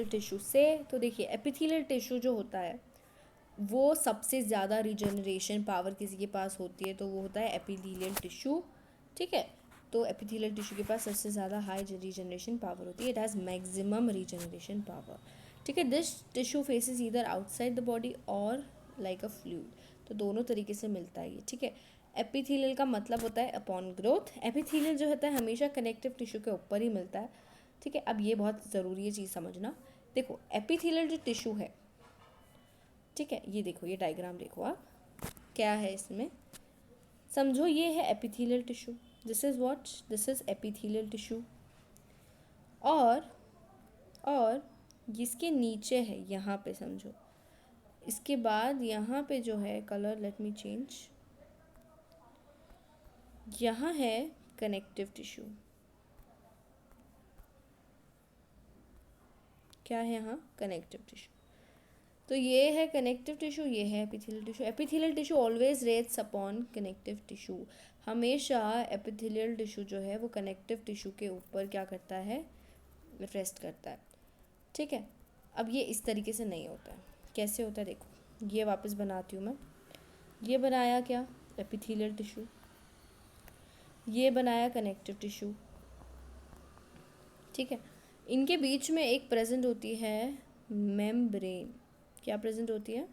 Epithelial tissue से। तो देखिए एपिथेलियल टिश्यू जो होता है वो सबसे ज़्यादा रीजनरेशन पावर किसी के पास होती है तो वो होता है एपिथेलियल टिश्यू, ठीक है। तो एपिथेलियल टिश्यू के पास सबसे ज़्यादा हाई रीजनरेशन पावर होती है, it has maximum regeneration power, ठीक है। This tissue faces either outside the body और लाइक अ फ्लूइड, तो दोनों तरीके से मिलता है ये, ठीक है। एपिथेलियल का मतलब होता है अपॉन ग्रोथ। एपिथेलियल जो होता है हमेशा कनेक्टिव टिश्यू के ऊपर ही मिलता है, ठीक है। अब ये बहुत ज़रूरी है चीज़ समझना। देखो एपिथेलियल जो टिश्यू है, ठीक है, ये देखो, ये डायग्राम देखो आप, क्या है इसमें, समझो ये है epithelial tissue, this is what, this is epithelial tissue. और इसके नीचे है यहाँ पे, समझो, इसके बाद यहाँ पे जो है कलर, लेट मी चेंज, यहाँ है कनेक्टिव टिश्यू, क्या है यहाँ, कनेक्टिव टिश्यू। तो ये है कनेक्टिव टिश्यू, ये है epithelial tissue. Epithelial tissue always rest upon connective tissue, हमेशा एपिथेलियल टिश्यू जो है वो कनेक्टिव टिश्यू के ऊपर क्या करता है, रेस्ट करता है, ठीक है। अब ये इस तरीके से नहीं होता है, कैसे होता है देखो, ये वापस बनाती हूँ मैं, ये बनाया क्या, एपिथेलियल टिश्यू, ये बनाया कनेक्टिव टिश्यू, ठीक है। इनके बीच में एक प्रेजेंट होती है मेम्ब्रेन, क्या प्रेजेंट होती है,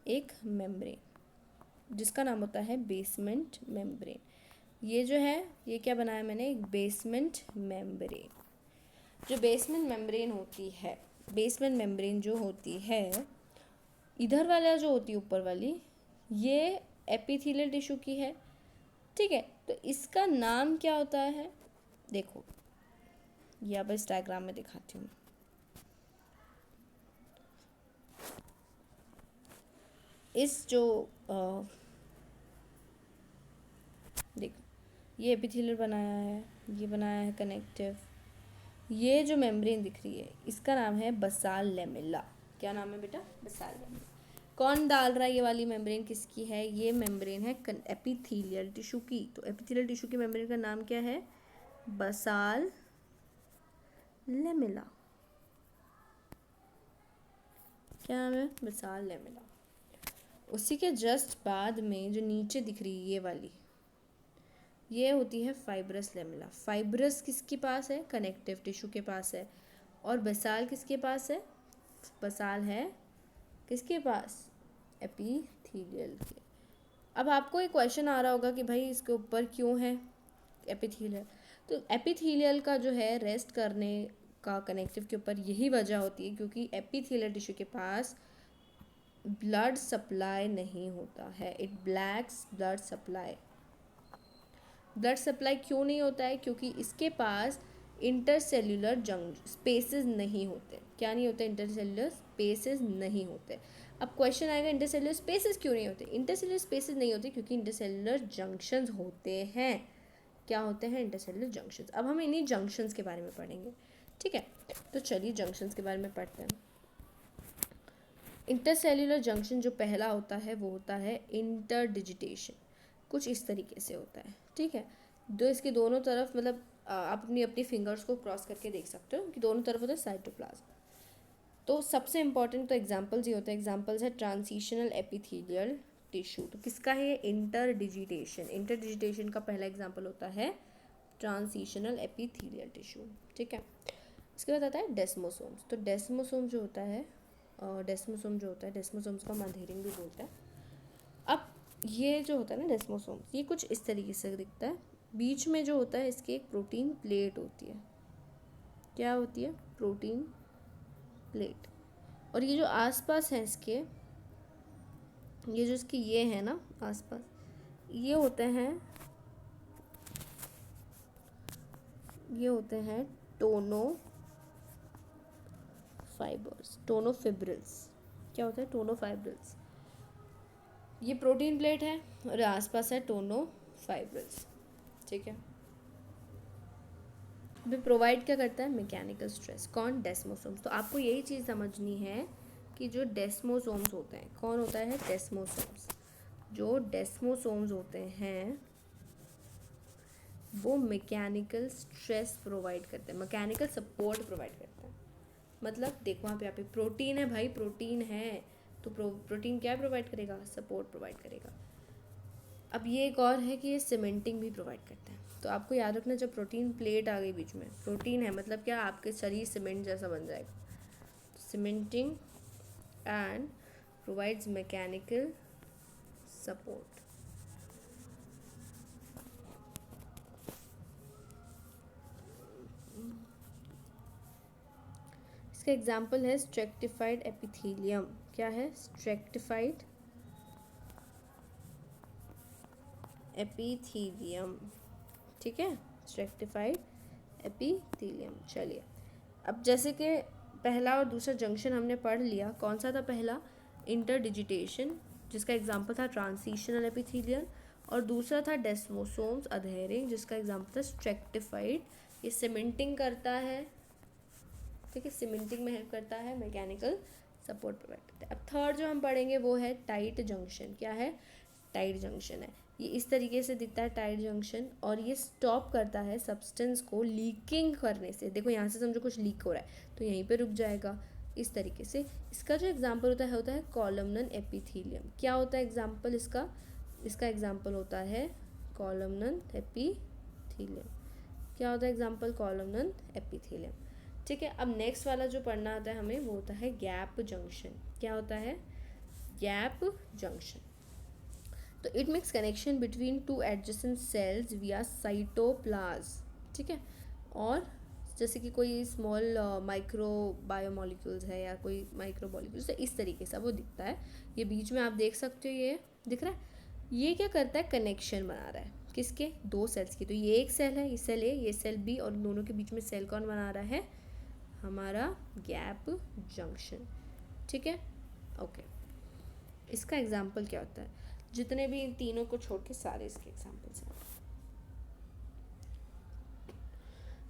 एक मेम्ब्रेन जिसका नाम होता है बेसमेंट मेम्ब्रेन। ये जो है ये क्या बनाया मैंने, एक बेसमेंट मेम्ब्रेन। जो बेसमेंट मेम्ब्रेन होती है, बेसमेंट मेम्ब्रेन जो होती है, इधर वाला जो होती है ऊपर वाली, ये एपिथेलियल टिश्यू की है, ठीक है। तो इसका नाम क्या होता है, देखो ये अब इस डायग्राम में दिखाती हूँ। इस जो देखो, ये एपिथेलियल बनाया है, ये बनाया है कनेक्टिव, ये जो मेम्ब्रेन दिख रही है इसका नाम है बसाल लेमेला। क्या नाम है बेटा, बसाल लेमेला। कौन डाल रहा है ये वाली मेम्ब्रेन, किसकी है, ये मेम्ब्रेन है एपिथेलियल टिश्यू की। तो एपिथेलियल टिश्यू की मेम्ब्रेन का नाम क्या है, बसाल लेमेला। क्या नाम है, बसाल लेमेला। उसी के जस्ट बाद में जो नीचे दिख रही है ये वाली, ये होती है फाइब्रस लेमेला। फाइब्रस किसके पास है, कनेक्टिव टिश्यू के पास है। और बसाल किसके पास है, बसाल है किसके पास, एपिथेलियल के। अब आपको एक क्वेश्चन आ रहा होगा कि भाई इसके ऊपर क्यों है एपिथेलियल। तो एपिथेलियल का जो है रेस्ट करने का कनेक्टिव के ऊपर यही वजह होती है क्योंकि एपिथेलियल टिश्यू के पास ब्लड सप्लाई नहीं होता है, it blacks blood supply. Blood supply क्यों नहीं होता है, क्योंकि इसके पास इंटरसेल्यूलर स्पेसेस नहीं होते। क्या नहीं होते, इंटरसेल्यूलर स्पेसेस नहीं होते। अब क्वेश्चन आएगा इंटरसेल्यूलर स्पेसेस क्यों नहीं होते। इंटरसेल्यूलर स्पेसेस नहीं होते क्योंकि इंटरसेल्यूलर जंक्शंस होते हैं। क्या होते हैं, इंटरसेल्यूलर जंक्शंस। अब हम इन्हीं जंक्शंस के बारे में पढ़ेंगे, ठीक है। तो चलिए जंक्शंस के बारे में पढ़ते हैं। इंटरसेल्यूलर जंक्शन जो पहला होता है वो होता है इंटरडिजिटेशन, कुछ इस तरीके से होता है, ठीक है। जो इसके दोनों तरफ, मतलब आप अपनी अपनी फिंगर्स को क्रॉस करके देख सकते हो कि दोनों तरफ होता है साइटोप्लाज्म। तो सबसे इंपॉर्टेंट तो एग्जांपल्स ही होते हैं। एग्जांपल्स है ट्रांजिशनल एपिथेलियल टिश्यू, तो किसका है ये, इंटरडिजिटेशन। इंटरडिजिटेशन का पहला एग्जांपल होता है ट्रांजिशनल एपिथेलियल टिश्यू, ठीक है। इसके बाद आता है डेस्मोसोम्स। तो डेस्मोसोम जो होता है, डेस्मोसोम्स को हम अधेरिंग भी बोलते हैं। अब ये जो होता है ना डेस्मोसोम्स, ये कुछ इस तरीके से दिखता है। बीच में जो होता है इसके एक प्रोटीन प्लेट होती है। क्या होती है, प्रोटीन प्लेट। और ये जो आसपास है इसके, ये जो इसके ये है ना आसपास, ये होते हैं टोनो फाइबर्स, टोनोफिब्रिल्स। क्या होता है, टोनोफाइब्रिल्स। ये प्रोटीन प्लेट है और आसपास है टोनोफाइब्रिल्स, ठीक है। भी प्रोवाइड क्या करता है, मैकेनिकल स्ट्रेस। कौन, डेस्मोसोम्स। तो आपको यही चीज़ समझनी है कि जो डेस्मोसोम्स होते हैं, कौन होता है, डेस्मोसोम्स। जो डेस्मोसोम्स होते हैं वो मैकेनिकल स्ट्रेस प्रोवाइड करते हैं, मैकेनिकल सपोर्ट प्रोवाइड करते हैं, मतलब देखो वहाँ पे प्रोटीन है भाई, प्रोटीन है तो प्रोटीन क्या प्रोवाइड करेगा, सपोर्ट प्रोवाइड करेगा। अब ये एक और है कि ये सीमेंटिंग भी प्रोवाइड करता है। तो आपको याद रखना, जब प्रोटीन प्लेट आ गई बीच में, प्रोटीन है मतलब क्या, आपके शरीर सीमेंट जैसा बन जाएगा। Cementing and provides mechanical support. इसका एग्जाम्पल है स्ट्रेक्टिफाइड एपिथेलियम। क्या है, स्ट्रेक्टिफाइड एपिथेलियम, ठीक है, स्ट्रेक्टिफाइड एपिथेलियम। चलिए, अब जैसे कि पहला और दूसरा जंक्शन हमने पढ़ लिया, कौन सा था पहला, इंटरडिजिटेशन, जिसका एग्जांपल था ट्रांसिशनल एपिथेलियम, और दूसरा था डेस्मोसोम्स अधेरिंग, जिसका एग्जांपल था स्ट्रेक्टिफाइड। ये सीमेंटिंग करता है, ठीक है, सीमेंटिंग में हेल्प करता है, मैकेनिकल सपोर्ट प्रोवाइड करता है। अब थर्ड जो हम पढ़ेंगे वो है टाइट जंक्शन। क्या है, टाइट जंक्शन है। ये इस तरीके से दिखता है टाइट जंक्शन, और ये स्टॉप करता है सब्सटेंस को लीकिंग करने से। देखो यहाँ से समझो कुछ लीक हो रहा है तो यहीं पे रुक जाएगा इस तरीके से। इसका जो एग्जांपल होता है कॉलमनल एपिथेलियम। क्या होता है एग्जांपल इसका, इसका एग्जांपल होता है कॉलमनल एपिथेलियम। क्या होता है एग्जांपल, कॉलमनल एपिथेलियम, ठीक है। अब नेक्स्ट वाला जो पढ़ना आता है हमें वो होता है गैप जंक्शन। क्या होता है, गैप जंक्शन। तो it makes connection between two adjacent sales विया साइटोप्लाज्म, ठीक है। और जैसे कि कोई स्मॉल माइक्रो बायोमोलिक्यूल्स है या कोई माइक्रो मॉलिक्यूल्स है, इस तरीके से वो दिखता है। ये बीच में आप देख सकते हो, ये दिख रहा है। ये क्या करता है, कनेक्शन बना रहा है, किसके, दो सेल्स की। तो ये एक सेल है, ये सेल ए, ये सेल बी, और दोनों के बीच में सेल कौन बना रहा है, हमारा गैप जंक्शन, ठीक है, ओके। इसका एग्जाम्पल क्या होता है, जितने भी तीनों को छोड़ के सारे इसके एग्जाम्पल्स हैं।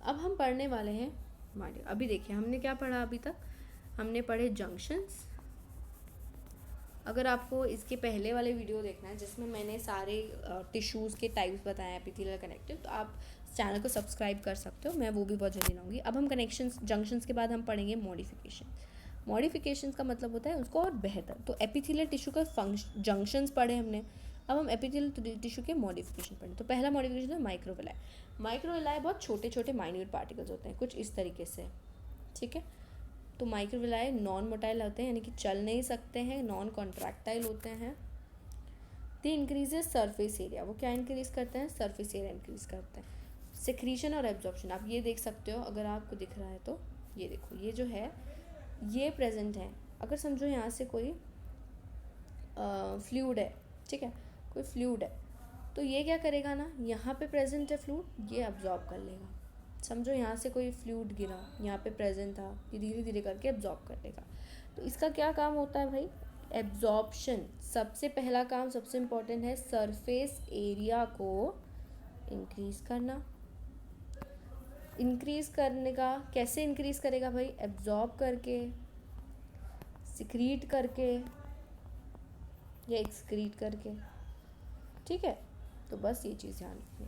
अब हम पढ़ने वाले हैं हमारे, अभी देखिए हमने क्या पढ़ा अभी तक, हमने पढ़े जंक्शंस। अगर आपको इसके पहले वाले वीडियो देखना है जिसमें मैंने सारे टिश्यूज़ के टाइप्स बताए एपिथेलियल कनेक्टिव, तो आप चैनल को सब्सक्राइब कर सकते हो, मैं वो भी बहुत जल्दी लाऊंगी। अब हम कनेक्शंस जंक्शंस के बाद हम पढ़ेंगे मॉडिफिकेशन। मॉडिफिकेशन का मतलब होता है उसको और बेहतर। तो एपिथेलियल टिश्यू का जंक्शंस पढ़े हमने, अब हम एपिथेलियल टिश्यू के मॉडिफिकेशन पढ़ें। तो पहला मॉडिफिकेशन है माइक्रोविलाई। माइक्रोविलाई बहुत छोटे छोटे माइन्यूट पार्टिकल्स होते हैं, कुछ इस तरीके से, ठीक है। तो माइक्रोविलाई नॉन मोटाइल होते हैं, यानी कि चल नहीं सकते हैं, नॉन कॉन्ट्रैक्टाइल होते हैं। दे इंक्रीजेज सरफेस एरिया, वो क्या इंक्रीज करते हैं, सरफेस एरिया इंक्रीज करते हैं। सिक्रीशन और एब्जॉर्प्शन, आप ये देख सकते हो, अगर आपको दिख रहा है तो ये देखो, ये जो है ये प्रेजेंट है। अगर समझो यहाँ से कोई फ्लूइड है, ठीक है, कोई फ्लूइड है, तो ये क्या करेगा ना, यहाँ पे प्रेजेंट है फ्लूइड, ये अब्जॉर्ब कर लेगा। समझो यहाँ से कोई फ्लूइड गिरा, यहाँ पे प्रेजेंट था, ये धीरे धीरे करके एब्जॉर्ब कर लेगा। तो इसका क्या काम होता है भाई, एब्जॉर्प्शन। सबसे पहला काम, सबसे इम्पोर्टेंट है सरफेस एरिया को इंक्रीज करना। इंक्रीज करने का कैसे इंक्रीज करेगा भाई, एब्जॉर्ब करके, सिक्रीट करके या एक्सक्रीट करके, ठीक है। तो बस ये चीज़ ध्यान रखनी।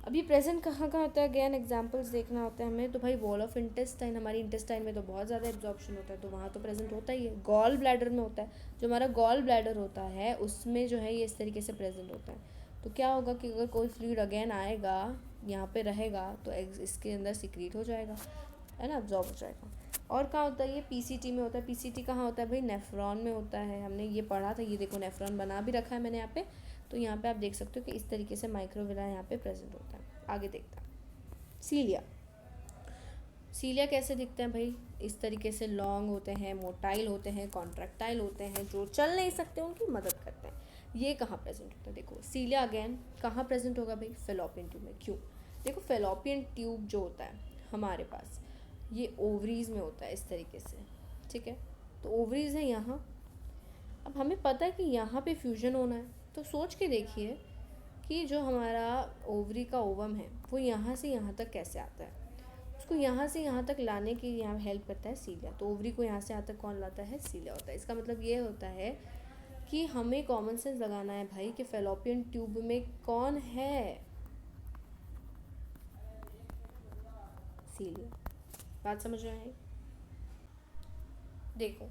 अब ये प्रेजेंट कहाँ कहाँ होता है, अगेन एग्जांपल्स देखना होता है हमें। तो भाई वॉल ऑफ इंटेस्टाइन, हमारी इंटेस्टाइन में तो बहुत ज़्यादा एब्जॉर्प्शन होता है, तो वहाँ तो प्रेजेंट होता ही है। गॉल ब्लैडर में होता है, जो हमारा गॉल ब्लैडर होता है उसमें जो है ये इस तरीके से प्रेजेंट होता है। तो क्या होगा कि अगर कोई फ्लूइड अगेन आएगा, यहाँ पे रहेगा, तो इसके अंदर सिक्रीट हो जाएगा, है ना, एब्जॉर्ब हो जाएगा। और कहाँ होता है ये, पीसीटी में होता है। पीसीटी कहाँ होता है भाई, नेफ्रॉन में होता है, हमने ये पढ़ा था। ये देखो नेफ्रॉन बना भी रखा है मैंने यहाँ पे। तो यहाँ पे आप देख सकते हो कि इस तरीके से माइक्रोविलाई यहाँ पे प्रेजेंट होता है। आगे देखता है सीलिया। सीलिया कैसे दिखते हैं भाई, इस तरीके से लॉन्ग होते हैं, मोटाइल होते हैं, कॉन्ट्रैक्टाइल होते हैं, जो चल नहीं सकते उनकी मदद करते हैं। ये कहाँ प्रेजेंट होता है, देखो सीलिया अगेन कहाँ प्रेजेंट होगा भाई, फेलोपियन ट्यूब में। क्यों, देखो फेलोपियन ट्यूब जो होता है हमारे पास, ये ओवरीज में होता है इस तरीके से, ठीक है। तो ओवरीज है यहाँ। अब हमें पता है कि यहाँ पे फ्यूजन होना है, तो सोच के देखिए कि जो हमारा ओवरी का ओवम है वो यहाँ से यहाँ तक कैसे आता है। उसको यहाँ से यहाँ तक लाने की यहाँ हेल्प करता है सीलिया। तो ओवरी को यहाँ से यहाँ तक कौन लाता है, सीलिया होता है। इसका मतलब ये होता है कि हमें कॉमन सेंस लगाना है भाई कि फेलोपियन ट्यूब में कौन है, सीलिया। बात समझ रहे हैं। देखो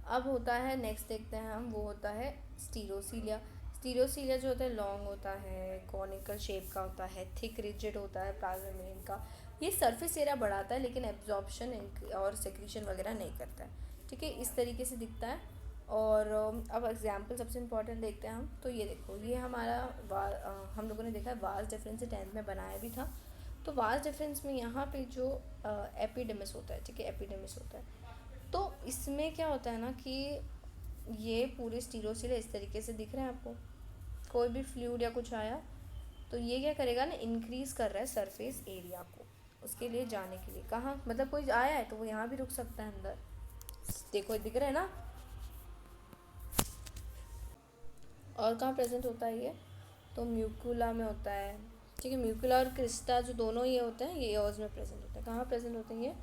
अब होता है, नेक्स्ट देखते हैं हम, वो होता है स्टीरोसीलिया। स्टीरोसीलिया जो होता है लॉन्ग होता है, कॉनिकल शेप का होता है, थिक रिजिड होता है प्लाज्मा मेम्ब्रेन का। ये सरफेस एरिया बढ़ाता है लेकिन एब्जॉर्प्शन और सेक्रीशन वगैरह नहीं करता है। ठीक है, इस तरीके से दिखता है। और अब एग्जाम्पल सबसे इम्पोर्टेंट देखते हैं हम, तो ये देखो, ये हमारा हम लोगों ने देखा है वास डिफरेंस 10th में बनाया भी था। तो वास डिफरेंस में यहाँ पे जो एपिडेमिस होता है, ठीक है, एपिडेमिस होता है, तो इसमें क्या होता है ना कि ये पूरे स्टीरोसिल इस तरीके से दिख रहे हैं आपको। कोई भी फ्लूइड या कुछ आया तो ये क्या करेगा ना, इंक्रीज कर रहा है सरफेस एरिया को, उसके लिए जाने के लिए। कहाँ मतलब कोई आया है तो वो यहाँ भी रुक सकता है अंदर। देखो दिख रहा है ना। और कहाँ प्रेजेंट होता है ये, तो म्यूकुला में होता है। ठीक है, म्यूकुला और क्रिस्टा जो दोनों ये होते हैं, ये ईयर्स में प्रेजेंट होता है। कहाँ प्रेजेंट होते हैं ये,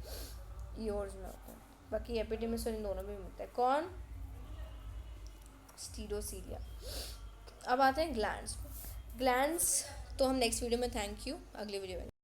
ईयर्स में होता है। बाकी एपिडेमिस और इन दोनों में मिलता है। कौन, स्टीरोसीलिया। अब आते हैं ग्लैंड्स पे। ग्लैंड्स तो हम नेक्स्ट वीडियो में, थैंक यू, अगले वीडियो में